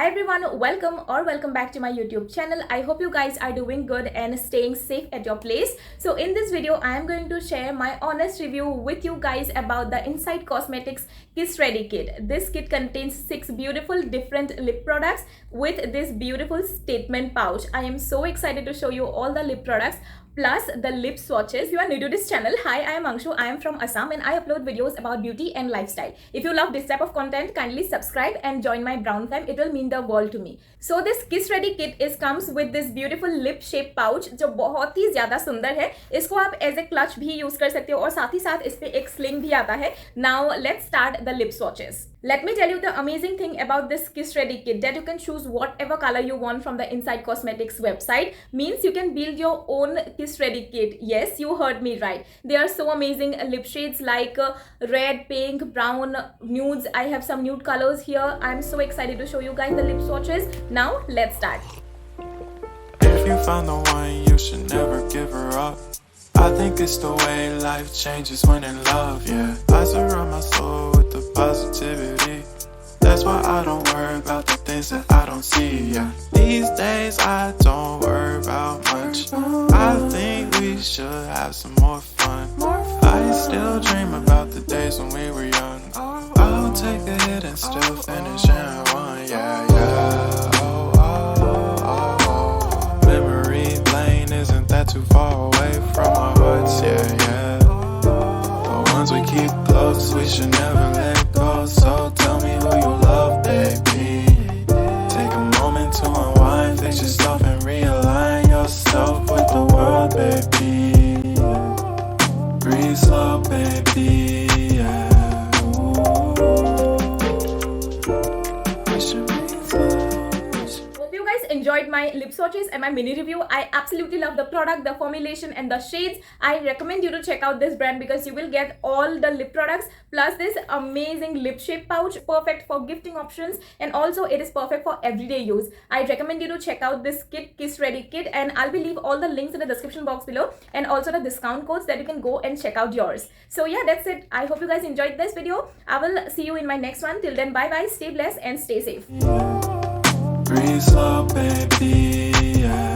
Hi everyone, welcome back to my YouTube channel. I hope you guys are doing good and staying safe at your place. So in this video, I am going to share my honest review with you guys about the Inside Cosmetics Kiss Ready Kit. This kit contains 6 beautiful different lip products with this beautiful statement pouch. I am so excited to show you all the lip products plus the lip swatches. If you are new to this channel, hi, I am Angshu. I am from Assam and I upload videos about beauty and lifestyle. If you love this type of content, kindly subscribe and join my brown fam. It will mean the world to me. So this Kiss Ready Kit comes with this beautiful lip shape pouch जो बहुत ही ज़्यादा सुंदर है. इसको आप as a clutch भी use कर सकते हो और साथ ही साथ इस पे एक sling भी आता है. Now let's start the lip swatches. Let me tell you the amazing thing about this Kiss Ready Kit that you can choose whatever color you want from the Inside Cosmetics website. Means you can build your own Kiss Ready Kit. Yes, you heard me right. They are so amazing lip shades like red, pink, brown, nudes. I have some nude colors here. I'm so excited to show you guys the lip swatches. Now let's start. If you found the one, you should never give her up. I think it's the way life changes when in love, yeah. I surround my soul with the positivity. That's why I don't worry about the things that I don't see, yeah. These days I don't worry about much. I think we should have some more fun. I still dream about the days when we were young. I'll take a hit and still finish in one, yeah, yeah. Oh, oh, oh, oh. Memory lane isn't that too far away from our hearts, yeah, yeah. The ones we keep close, we should never let go. So tell me who you love, baby. Take a moment to unwind, fix yourself and realign yourself with the world, baby. Breathe slow, baby, yeah. We should breathe slow. Hope you guys enjoyed my lip swatches and my mini review. I absolutely love the product, the formulation and the shades. I recommend you to check out this brand because you will get all the lip products plus this amazing lip shape pouch, perfect for gifting options, and also it is perfect for everyday use. I recommend you to check out this kit, Kiss Ready Kit, and I'll be leave all the links in the description box below and also the discount codes that you can go and check out yours. So yeah, that's it. I hope you guys enjoyed this video. I will see you in my next one. Till then, bye bye, stay blessed and stay safe. Breathe slow, baby, yeah.